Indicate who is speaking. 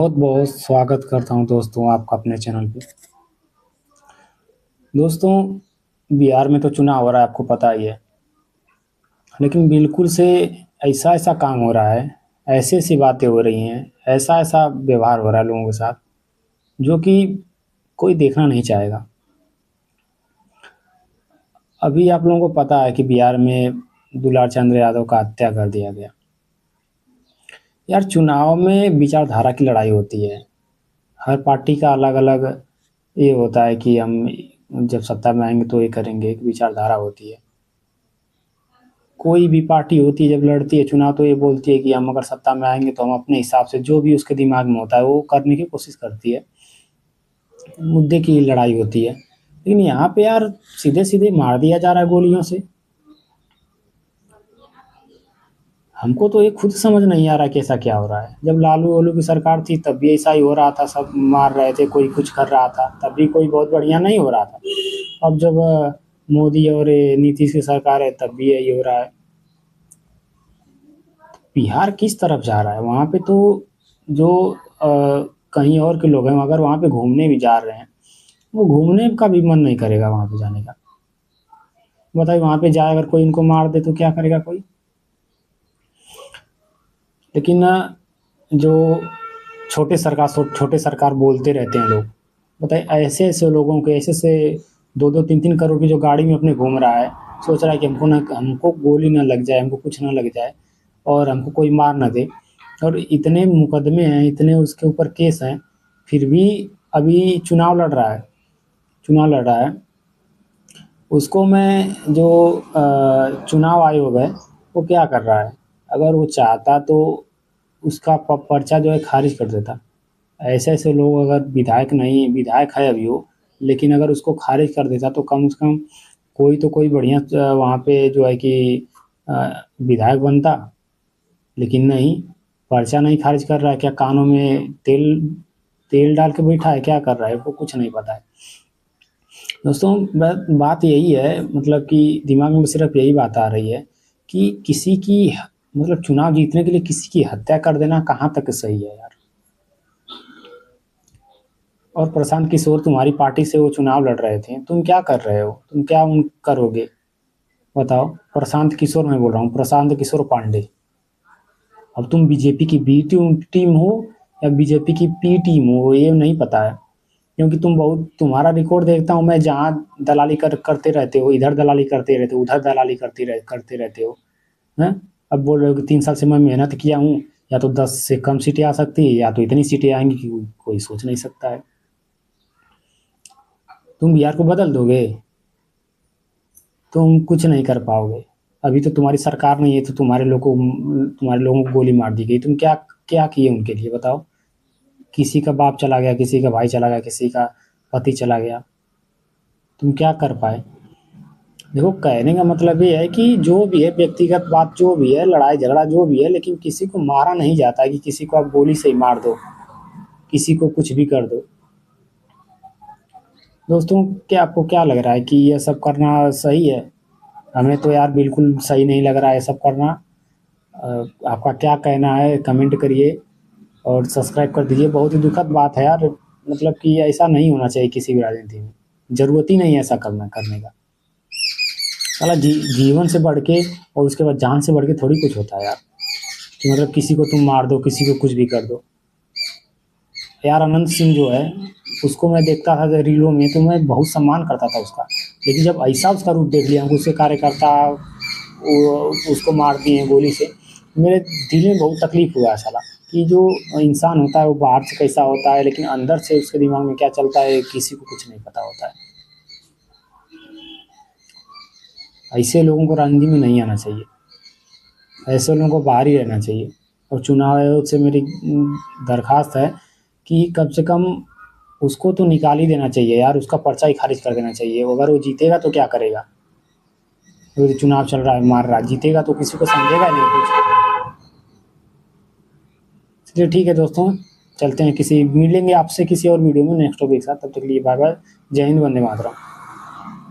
Speaker 1: बहुत बहुत स्वागत करता हूँ दोस्तों आपका अपने चैनल पे। दोस्तों, बिहार में तो चुनाव हो रहा है, आपको पता ही है। लेकिन बिल्कुल से ऐसा-ऐसा काम हो रहा है, ऐसी-ऐसी बातें हो रही हैं, ऐसा-ऐसा व्यवहार हो रहा है लोगों के साथ, जो कि कोई देखना नहीं चाहेगा। अभी आप लोगों को पता है कि बिहार में दुलार चंद्र यादव का हत्या कर दिया गया। यार, चुनाव में विचारधारा की लड़ाई होती है। हर पार्टी का अलग-अलग ये होता है कि हम जब सत्ता में आएँगे तो ये करेंगे, एक विचारधारा होती है। कोई भी पार्टी होती है जब लड़ती है चुनाव तो ये बोलती है कि हम अगर सत्ता में आएँगे तो हम अपने हिसाब से जो भी उसके दिमाग में होता है वो करने की कोशिश करती है। मुद्दे की लड़ाई होती है। लेकिन यहाँ पे यार सीधे-सीधे मार दिया जा रहा है गोलियों से। हमको तो ये खुद समझ नहीं आ रहा कि ऐसा क्या हो रहा है। जब लालू-वालू की सरकार थी तब भी ऐसा ही हो रहा था, सब मार रहे थे, कोई कुछ कर रहा था, तब भी कोई बहुत बढ़िया नहीं हो रहा था। अब जब मोदी और ये नीतीश की सरकार है तब भी यही हो रहा है। बिहार किस तरफ जा रहा है? वहाँ पे तो जो कहीं और के लोग हैं अगर वहाँ पे घूमने भी जा रहे हैं, वो घूमने का भी मन नहीं करेगा वहाँ पे जाने का। बताइए वहाँ पे जाए अगर कोई इनको मार दे तो क्या करेगा कोई? लेकिन जो छोटे सरकार बोलते रहते हैं लोग। बताइए ऐसे-ऐसे लोगों के ऐसे-ऐसे 2-2 3-3 करोड़ की जो गाड़ी में अपने घूम रहा है, सोच रहा है कि हमको गोली ना लग जाए, हमको कुछ ना लग जाए और हमको कोई मार ना दे। और इतने मुकदमे हैं, इतने उसके ऊपर केस हैं, फिर भी अभी चुनाव लड़ रहा है। उसको मैं जो चुनाव आयोग है, वो क्या कर रहा है? अगर वो चाहता तो उसका पर्चा जो है खारिज कर देता। ऐसे-ऐसे लोग अगर विधायक है अभी वो, लेकिन अगर उसको खारिज कर देता तो कम से कम कोई तो कोई बढ़िया वहाँ पे जो है कि विधायक बनता। लेकिन नहीं, पर्चा नहीं खारिज कर रहा है, क्या कानों में तेल तेल डाल के बैठा है, क्या कर रहा है, वो कुछ नहीं पता है। दोस्तों, बात यही है मतलब कि दिमाग में सिर्फ़ यही बात आ रही है कि किसी की मतलब चुनाव जीतने के लिए किसी की हत्या कर देना कहाँ तक सही है यार? और प्रशांत किशोर तुम्हारी पार्टी से वो चुनाव लड़ रहे थे, तुम क्या कर रहे हो? तुम क्या करोगे? बताओ? प्रशांत किशोर मैं बोल रहा हूँ, प्रशांत किशोर पांडे। अब तुम बीजेपी की बी टीम हो या बीजेपी की पी टीम हो ये नहीं पता है। क्योंकि तुम्हारा रिकॉर्ड देखता हूँ मैं जहाँ दलाली करते रहते हो, इधर दलाली करते रहते हो, उधर दलाली करते रहते हो, हैं? अब बोल रहे हो कि 3 साल से मैं मेहनत किया हूँ, या तो 10 से कम सीटें आ सकती है या तो इतनी सीटें आएँगी कि कोई सोच नहीं सकता है। तुम बिहार को बदल दोगे? तुम कुछ नहीं कर पाओगे। अभी तो तुम्हारी सरकार नहीं है तो तुम्हारे लोगों को गोली मार दी गई। तुम क्या क्या किए उनके लिए बताओ? किसी का बाप चला गया, किसी का भाई चला गया, किसी का पति चला गया। तुम क्या कर पाए? देखो कहने का मतलब ये है कि जो भी है व्यक्तिगत बात जो भी है, लड़ाई झगड़ा जो भी है, लेकिन किसी को मारा नहीं जाता है कि किसी को आप गोली से ही मार दो, किसी को कुछ भी कर दो। दोस्तों, क्या आपको क्या लग रहा है कि ये सब करना सही है? हमें तो यार बिल्कुल सही नहीं लग रहा है ये सब करना। आपका क्या कहना है कमेंट करिए और सब्सक्राइब कर दीजिए। बहुत ही दुखद बात है यार, मतलब कि ऐसा नहीं होना चाहिए किसी भी राजनीति में। ज़रूरत ही नहीं है ऐसा करने का। साला जीवन से बढ़ के और उसके बाद जान से बढ़ के थोड़ी कुछ होता है यार, कि मतलब किसी को तुम मार दो, किसी को कुछ भी कर दो। यार अनंत सिंह जो है, उसको मैं देखता था रीलों में तो मैं बहुत सम्मान करता था उसका। लेकिन जब ऐसा उसका रूप देख लिया, उसके कार्यकर्ता उसको मार दिए गोली से, मेरे दिल में बहुत तकलीफ़ हुआ है साला, कि जो इंसान होता है वो बाहर से कैसा होता है लेकिन अंदर से उसके दिमाग में क्या चलता है किसी को कुछ नहीं पता होता है। ऐसे लोगों को राजनीति में नहीं आना चाहिए, ऐसे लोगों को बाहर ही रहना चाहिए। और चुनाव आयोग से मेरी दरख्वास्त है कि कम से कम उसको तो निकाल ही देना चाहिए यार, उसका पर्चा ही खारिज कर देना चाहिए। अगर वो जीतेगा तो क्या करेगा? अभी तो चुनाव चल रहा है, मार रहा है, जीतेगा तो किसी को समझेगा नहीं कुछ। चलिए ठीक है दोस्तों, चलते हैं, किसी मिलेंगे आपसे किसी और वीडियो में नेक्स्ट टॉपिक के साथ। तब तक के लिए बाय बाय। जय हिंद, वंदे मातरम।